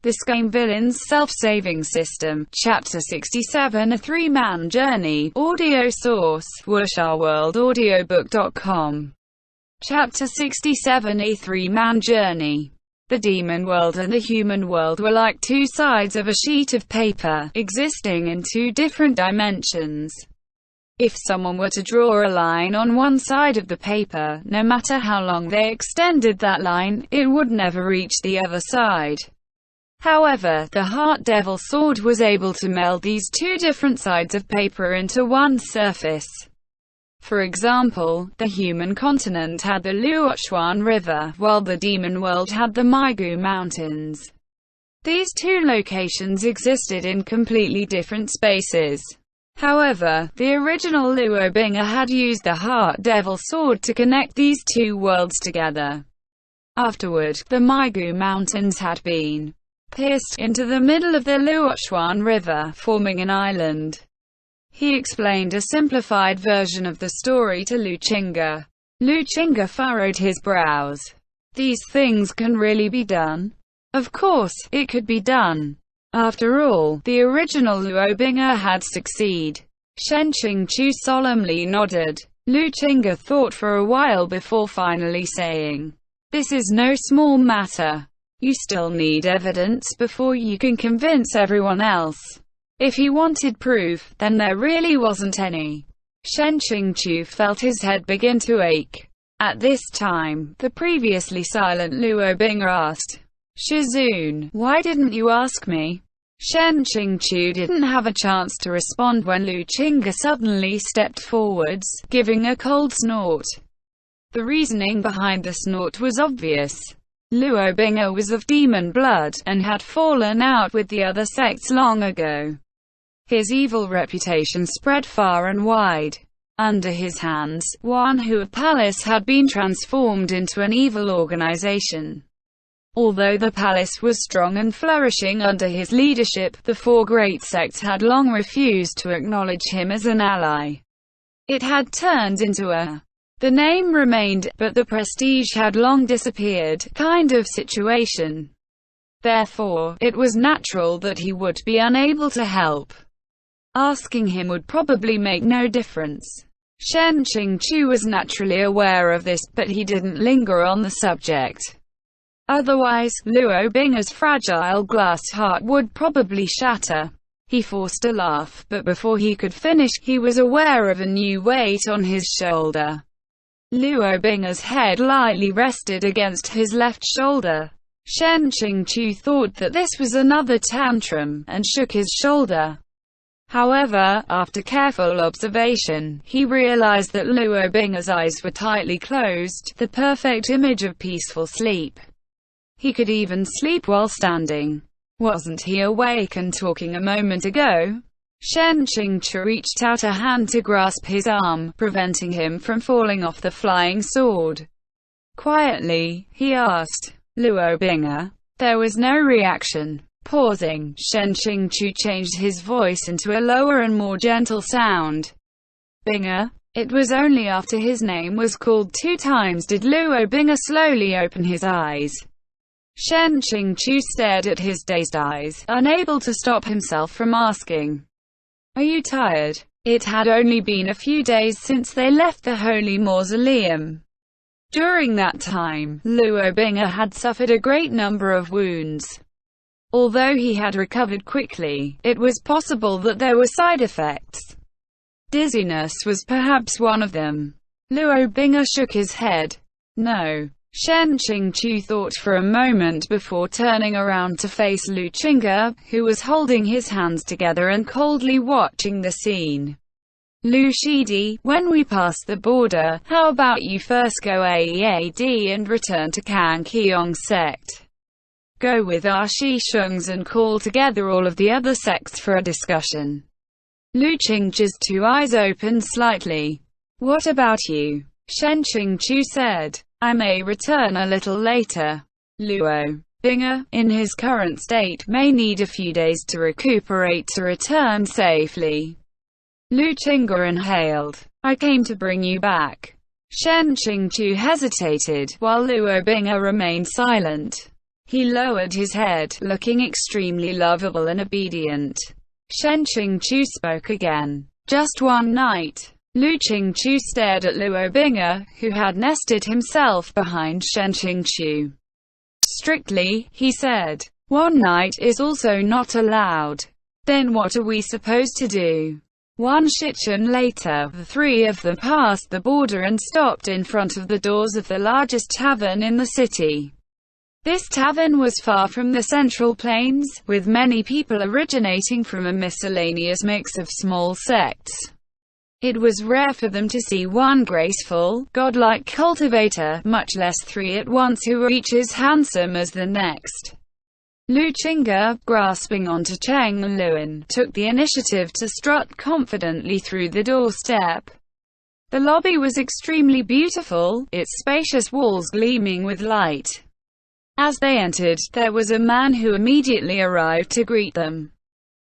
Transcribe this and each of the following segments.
The Scum Villain's Self-Saving System, Chapter 67, A Three-Man Journey, audio source, wuxia-world-audiobook.com. Chapter 67, A Three-Man Journey. The demon world and the human world were like two sides of a sheet of paper, existing in two different dimensions. If someone were to draw a line on one side of the paper, no matter how long they extended that line, it would never reach the other side. However, the Heart Devil Sword was able to meld these two different sides of paper into one surface. For example, the human continent had the Luochuan River, while the demon world had the Migu Mountains. These two locations existed in completely different spaces. However, the original Luo Binga had used the Heart Devil Sword to connect these two worlds together. Afterward, the Migu Mountains had been pierced into the middle of the Luochuan River, forming an island. He explained a simplified version of the story to Lu Qingge. Lu Qingge furrowed his brows. These things can really be done? Of course, it could be done. After all, the original Luo Binga had succeeded. Shen Qingqiu solemnly nodded. Lu Qingge thought for a while before finally saying, "This is no small matter. You still need evidence before you can convince everyone else." If he wanted proof, then there really wasn't any. Shen Qingqiu felt his head begin to ache. At this time, the previously silent Luo Binga asked, "Shizun, why didn't you ask me?" Shen Qingqiu didn't have a chance to respond when Lu Qingge suddenly stepped forwards, giving a cold snort. The reasoning behind the snort was obvious. Luo Binga was of demon blood, and had fallen out with the other sects long ago. His evil reputation spread far and wide. Under his hands, Wanhua Palace had been transformed into an evil organization. Although the palace was strong and flourishing under his leadership, the four great sects had long refused to acknowledge him as an ally. It had turned into a "the name remained, but the prestige had long disappeared" kind of situation. Therefore, it was natural that he would be unable to help. Asking him would probably make no difference. Shen Qingqiu was naturally aware of this, but he didn't linger on the subject. Otherwise, Luo Binga's fragile glass heart would probably shatter. He forced a laugh, but before he could finish, he was aware of a new weight on his shoulder. Luo Binga's head lightly rested against his left shoulder. Shen Qingqiu thought that this was another tantrum, and shook his shoulder. However, after careful observation, he realized that Luo Binga's eyes were tightly closed, the perfect image of peaceful sleep. He could even sleep while standing. Wasn't he awake and talking a moment ago? Shen Qingqiu reached out a hand to grasp his arm, preventing him from falling off the flying sword. Quietly, he asked, "Luo Binga?" There was no reaction. Pausing, Shen Qingqiu changed his voice into a lower and more gentle sound. "Binga?" It was only after his name was called 2 times did Luo Binga slowly open his eyes. Shen Qingqiu stared at his dazed eyes, unable to stop himself from asking, "Are you tired?" It had only been a few days since they left the holy mausoleum. During that time, Luo Binga had suffered a great number of wounds. Although he had recovered quickly, it was possible that there were side effects. Dizziness was perhaps one of them. Luo Binga shook his head. "No." Shen Qingqiu thought for a moment before turning around to face Lu Qingge, who was holding his hands together and coldly watching the scene. "Lu Shidi, when we pass the border, how about you first go AEAD and return to Kang Keong sect? Go with our Shishungs and call together all of the other sects for a discussion." Lu Qingge's 2 eyes opened slightly. "What about you?" Shen Qingqiu said. "I may return a little later. Luo Binga, in his current state, may need a few days to recuperate to return safely." Lu Qingge inhaled. "I came to bring you back." Shen Qingqiu hesitated, while Luo Binga remained silent. He lowered his head, looking extremely lovable and obedient. Shen Qingqiu spoke again. Just one night. Lu Qingqiu stared at Luo Bing'er, who had nested himself behind Shen Qingqiu. Strictly, he said. One night is also not allowed. Then what are we supposed to do? One shichen later, the three of them passed the border and stopped in front of the doors of the largest tavern in the city. This tavern was far from the central plains, with many people originating from a miscellaneous mix of small sects. It was rare for them to see one graceful, godlike cultivator, much less three at once who were each as handsome as the next. Lu Qing'er, grasping onto Cheng Luan, took the initiative to strut confidently through the doorstep. The lobby was extremely beautiful, its spacious walls gleaming with light. As they entered, there was a man who immediately arrived to greet them.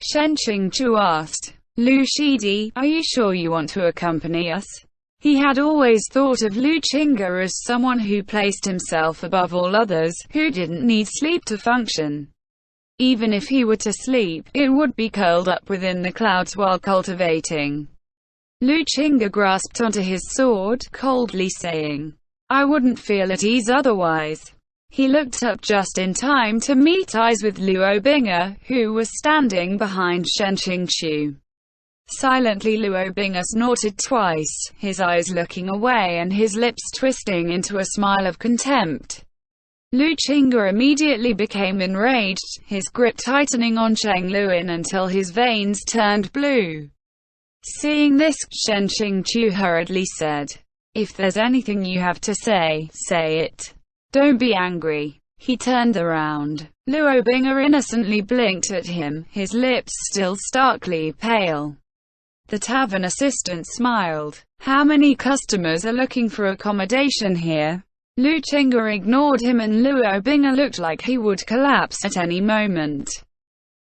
Shen Qingqiu asked, Lu Shidi, are you sure you want to accompany us? He had always thought of Lu Qing'er as someone who placed himself above all others, who didn't need sleep to function. Even if he were to sleep, it would be curled up within the clouds while cultivating. Lu Qing'er grasped onto his sword, coldly saying, I wouldn't feel at ease otherwise. He looked up just in time to meet eyes with Luo Bing'er, who was standing behind Shen Qingqiu. Silently Luo Bing'er snorted twice, his eyes looking away and his lips twisting into a smile of contempt. Lu Qing'er immediately became enraged, his grip tightening on Cheng Luan until his veins turned blue. Seeing this, Shen Qingqiu hurriedly said, If there's anything you have to say, say it. Don't be angry. He turned around. Luo Bing'er innocently blinked at him, his lips still starkly pale. The tavern assistant smiled. How many customers are looking for accommodation here? Lu Qing'er ignored him and Luo Bing'er looked like he would collapse at any moment.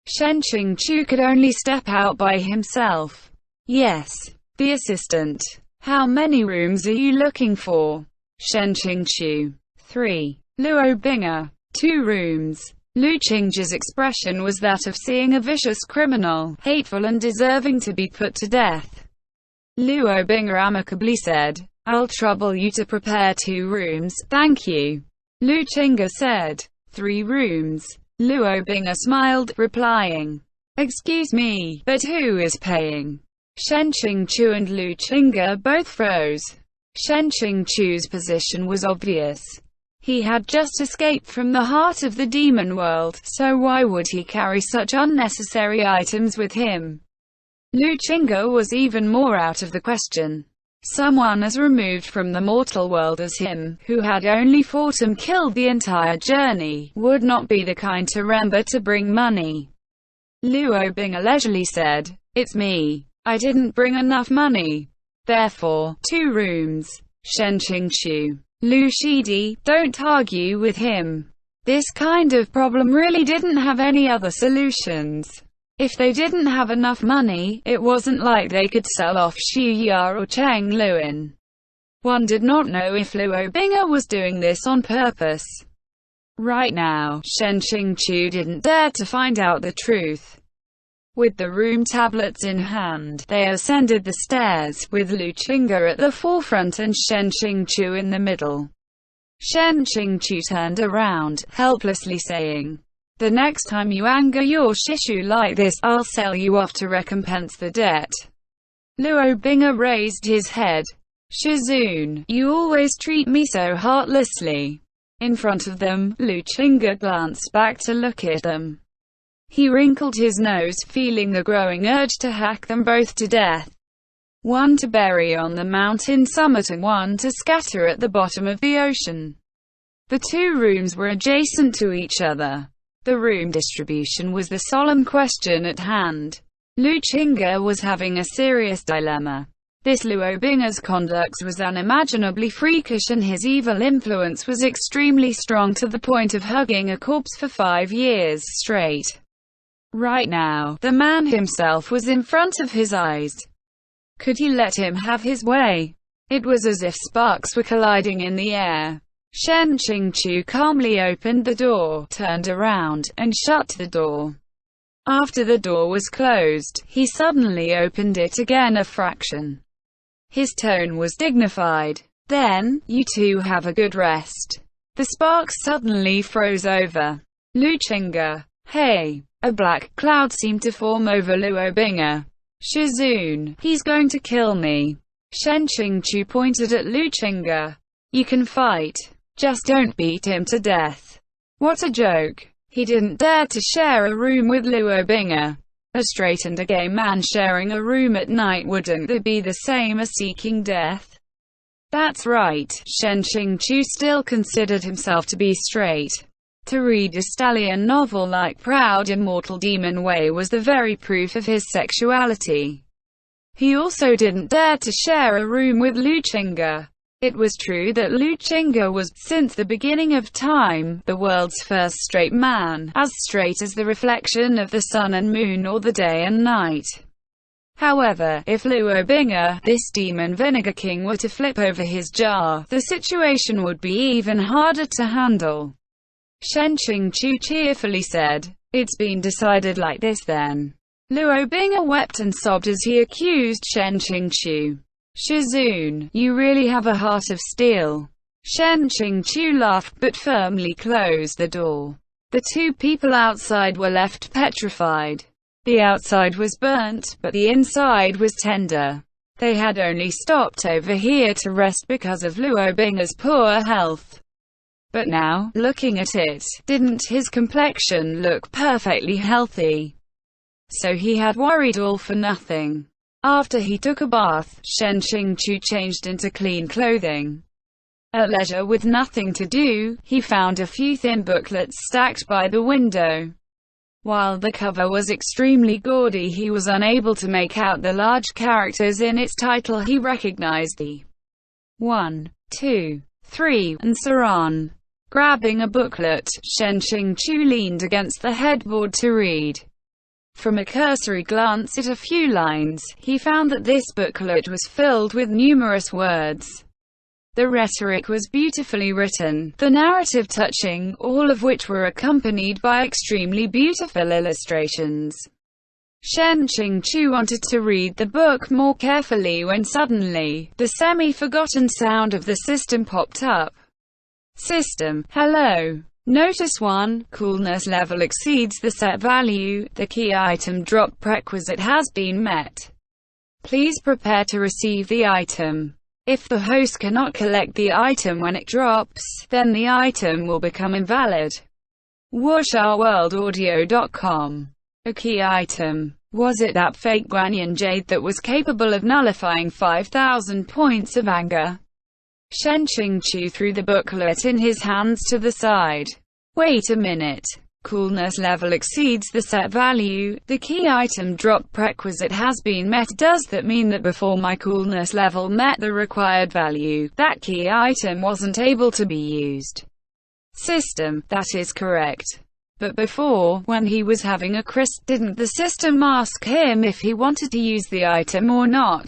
Shen Qingqiu could only step out by himself. Yes. The assistant. How many rooms are you looking for? Shen Qingqiu. 3. Luo Bing'er. 2 rooms. Lu Qing'er's expression was that of seeing a vicious criminal, hateful and deserving to be put to death. Luo Bing'er amicably said, I'll trouble you to prepare 2 rooms, thank you. Lu Qing'er said, 3 rooms. Luo Bing'er smiled, replying, Excuse me, but who is paying? Shen Qingqiu and Lu Qing'er both froze. Shen Qingqiu's position was obvious. He had just escaped from the heart of the demon world, so why would he carry such unnecessary items with him? Lu Qing'er was even more out of the question. Someone as removed from the mortal world as him, who had only fought and killed the entire journey, would not be the kind to remember to bring money. Luo Bing'er leisurely said, It's me. I didn't bring enough money. Therefore, 2 rooms. Shen Qingqiu. Lu Shidi, don't argue with him. This kind of problem really didn't have any other solutions. If they didn't have enough money, it wasn't like they could sell off Xu Ya or Cheng Luan. One did not know if Luo Bing'er was doing this on purpose. Right now, Shen Qingqiu didn't dare to find out the truth. With the room tablets in hand, they ascended the stairs, with Lu Qing'er at the forefront and Shen Qingqiu in the middle. Shen Qingqiu turned around, helplessly saying, The next time you anger your shishu like this, I'll sell you off to recompense the debt. Luo Bing'er raised his head. Shizun, you always treat me so heartlessly. In front of them, Lu Qing'er glanced back to look at them. He wrinkled his nose, feeling the growing urge to hack them both to death. One to bury on the mountain summit and one to scatter at the bottom of the ocean. The 2 rooms were adjacent to each other. The room distribution was the solemn question at hand. Lu Qing'er was having a serious dilemma. This Luo Bing'er's conduct was unimaginably freakish and his evil influence was extremely strong to the point of hugging a corpse for 5 years straight. Right now, the man himself was in front of his eyes. Could he let him have his way? It was as if sparks were colliding in the air. Shen Qingqiu calmly opened the door, turned around, and shut the door. After the door was closed, he suddenly opened it again a fraction. His tone was dignified. Then, you two have a good rest. The sparks suddenly froze over Lu Qingge. Hey! A black cloud seemed to form over Luo Bing'e. Shizun, he's going to kill me. Shen Qingqiu pointed at Lu Qingge. You can fight. Just don't beat him to death. What a joke. He didn't dare to share a room with Luo Bing'e. A straight and a gay man sharing a room at night, wouldn't that be the same as seeking death? That's right, Shen Qingqiu still considered himself to be straight. To read a stallion novel like Proud Immortal Demon Way was the very proof of his sexuality. He also didn't dare to share a room with Lu Qingge. It was true that Lu Qingge was, since the beginning of time, the world's first straight man, as straight as the reflection of the sun and moon or the day and night. However, if Luo Bing'e, this demon vinegar king, were to flip over his jar, the situation would be even harder to handle. Shen Qingqiu cheerfully said, "It's been decided like this then." Luo Bing'e wept and sobbed as he accused Shen Qingqiu. Shizun, you really have a heart of steel. Shen Qingqiu laughed, but firmly closed the door. The two people outside were left petrified. The outside was burnt, but the inside was tender. They had only stopped over here to rest because of Luo Bing'e's poor health. But now, looking at it, didn't his complexion look perfectly healthy? So he had worried all for nothing. After he took a bath, Shen Qingqiu changed into clean clothing. At leisure with nothing to do, he found a few thin booklets stacked by the window. While the cover was extremely gaudy, he was unable to make out the large characters in its title. He recognized the 1, 2, 3, and so on. Grabbing a booklet, Shen Qingqiu leaned against the headboard to read. From a cursory glance at a few lines, he found that this booklet was filled with numerous words. The rhetoric was beautifully written, the narrative touching, all of which were accompanied by extremely beautiful illustrations. Shen Qingqiu wanted to read the book more carefully when suddenly, the semi-forgotten sound of the system popped up. System, hello. Notice 1, coolness level exceeds the set value, the key item drop prerequisite has been met. Please prepare to receive the item. If the host cannot collect the item when it drops, then the item will become invalid. WuxiaWorldAudio.com. A key item. Was it that fake Guanyin jade that was capable of nullifying 5,000 points of anger? Shen Qingqiu threw the booklet in his hands to the side. Wait a minute. Coolness level exceeds the set value, the key item drop prerequisite has been met. Does that mean that before my coolness level met the required value, that key item wasn't able to be used? System, that is correct. But before, when he was having a crisp, didn't the system ask him if he wanted to use the item or not?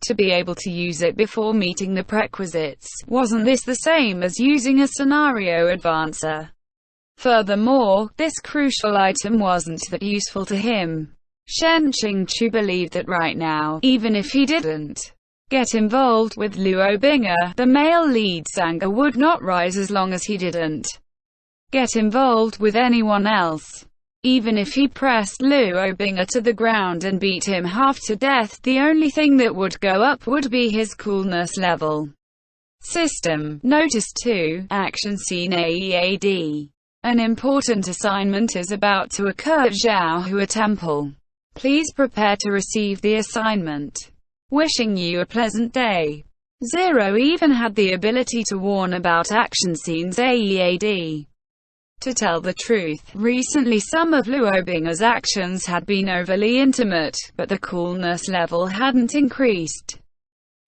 To be able to use it before meeting the prerequisites, wasn't this the same as using a scenario advancer? Furthermore, this crucial item wasn't that useful to him. Shen Qingqiu believed that right now, even if he didn't get involved with Luo Bing'e, the male lead's anger would not rise as long as he didn't get involved with anyone else. Even if he pressed Luo Bing'e to the ground and beat him half to death, the only thing that would go up would be his coolness level. System. Notice 2, Action Scene AEAD. An important assignment is about to occur at Xiaohua Temple. Please prepare to receive the assignment. Wishing you a pleasant day. Zero even had the ability to warn about action scenes AEAD. To tell the truth, recently some of Luo Bing'e's actions had been overly intimate, but the coolness level hadn't increased.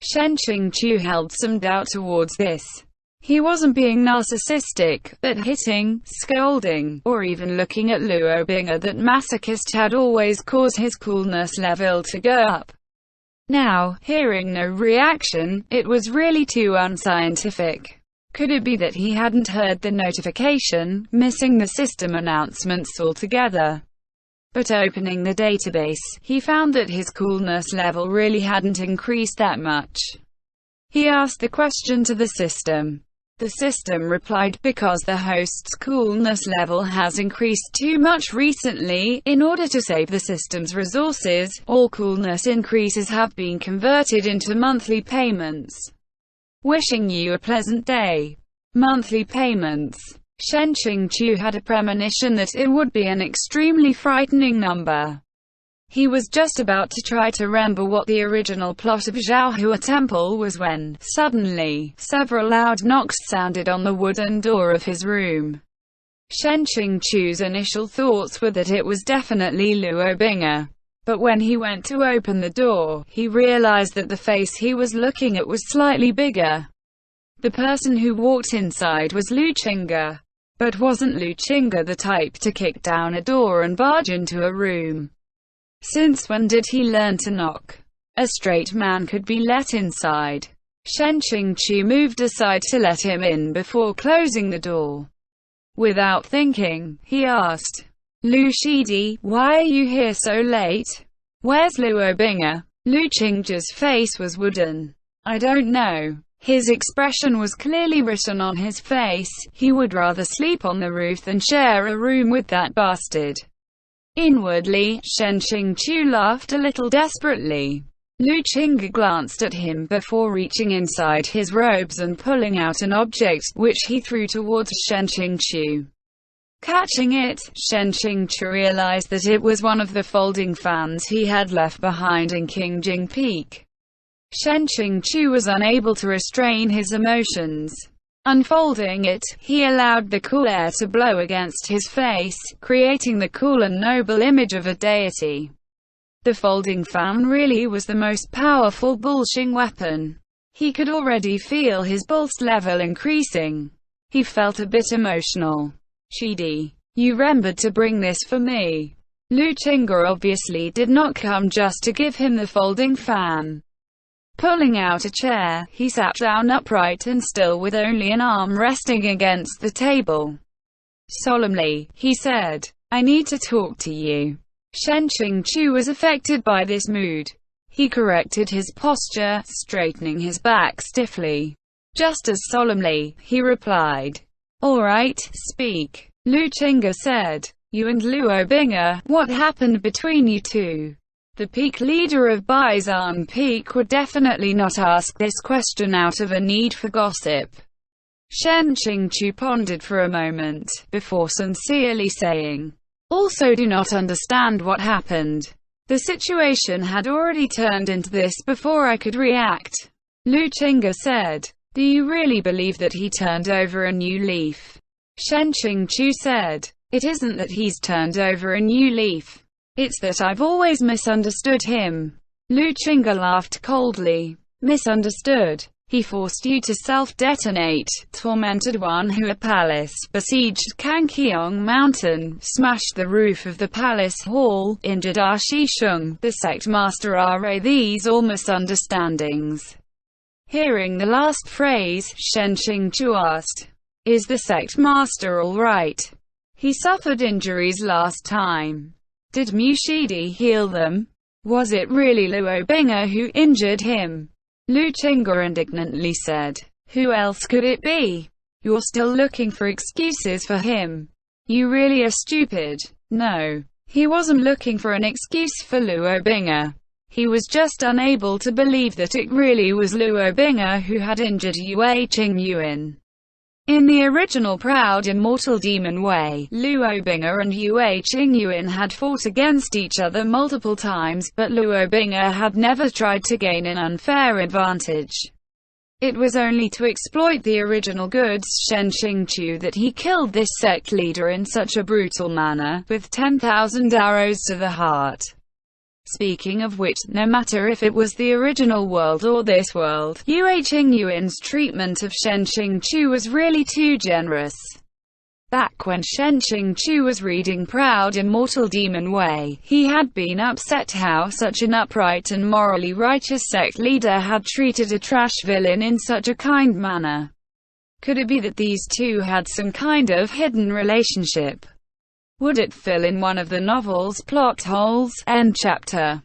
Shen Qingqiu held some doubt towards this. He wasn't being narcissistic, but hitting, scolding, or even looking at Luo Bing'e that masochist had always caused his coolness level to go up. Now, hearing no reaction, it was really too unscientific. Could it be that he hadn't heard the notification, missing the system announcements altogether? But opening the database, he found that his coolness level really hadn't increased that much. He asked the question to the system. The system replied, because the host's coolness level has increased too much recently, in order to save the system's resources, all coolness increases have been converted into monthly payments. Wishing you a pleasant day. Monthly payments. Xiāng had a premonition that it would be an extremely frightening number. He was just about to try to remember what the original plot of Xiaohua Temple was when, suddenly, several loud knocks sounded on the wooden door of his room. Xiāng's initial thoughts were that it was definitely Luo Bing'er. But when he went to open the door, he realized that the face he was looking at was slightly bigger. The person who walked inside was Lu Qingge. But wasn't Lu Qingge the type to kick down a door and barge into a room? Since when did he learn to knock? A straight man could be let inside. Xiāng moved aside to let him in before closing the door. Without thinking, he asked, Lu Shidi, why are you here so late? Where's Luo Bing'er? Lu Qingge's face was wooden. I don't know. His expression was clearly written on his face. He would rather sleep on the roof than share a room with that bastard. Inwardly, Xiāng laughed a little desperately. Lu Qingge glanced at him before reaching inside his robes and pulling out an object, which he threw towards Xiāng. Catching it, Xiāng realized that it was one of the folding fans he had left behind in Qingjing Peak. Xiāng was unable to restrain his emotions. Unfolding it, he allowed the cool air to blow against his face, creating the cool and noble image of a deity. The folding fan really was the most powerful bullshing weapon. He could already feel his pulse level increasing. He felt a bit emotional. Shidi, you remembered to bring this for me. Lu Qingge obviously did not come just to give him the folding fan. Pulling out a chair, he sat down upright and still with only an arm resting against the table. Solemnly, he said, I need to talk to you. Xiāng was affected by this mood. He corrected his posture, straightening his back stiffly. Just as solemnly, he replied, all right, speak. Lu Qingge said, you and Luo Bing'er, what happened between you two? The peak leader of Baizan Peak would definitely not ask this question out of a need for gossip. Xiāng pondered for a moment, before sincerely saying, also do not understand what happened. The situation had already turned into this before I could react. Lu Qingge said, do you really believe that he turned over a new leaf? Xiāng said, it isn't that he's turned over a new leaf. It's that I've always misunderstood him. Lu Qingge laughed coldly. Misunderstood? He forced you to self-detonate, tormented Wanhua Palace, besieged Kangqiong Mountain, smashed the roof of the palace hall, injured Shi Sheng, the sect master. Are these all misunderstandings? Hearing the last phrase, Xiāng asked, is the sect master all right? He suffered injuries last time. Did Mu Shidi heal them? Was it really Luo Bing'er who injured him? Lu Qingge indignantly said, who else could it be? You're still looking for excuses for him. You really are stupid. No. He wasn't looking for an excuse for Luo Bing'er. He was just unable to believe that it really was Luo Bing'er who had injured Yue Qingyuan. In the original Proud Immortal Demon Way, Luo Bing'er and Yue Qingyuan had fought against each other multiple times, but Luo Bing'er had never tried to gain an unfair advantage. It was only to exploit the original goods Xiāng that he killed this sect leader in such a brutal manner, with 10,000 arrows to the heart. Speaking of which, no matter if it was the original world or this world, Yue Qingyuan's treatment of Xiāng was really too generous. Back when Xiāng was reading Proud Immortal Demon Way, he had been upset how such an upright and morally righteous sect leader had treated a trash villain in such a kind manner. Could it be that these two had some kind of hidden relationship? Would it fill in one of the novel's plot holes? End chapter.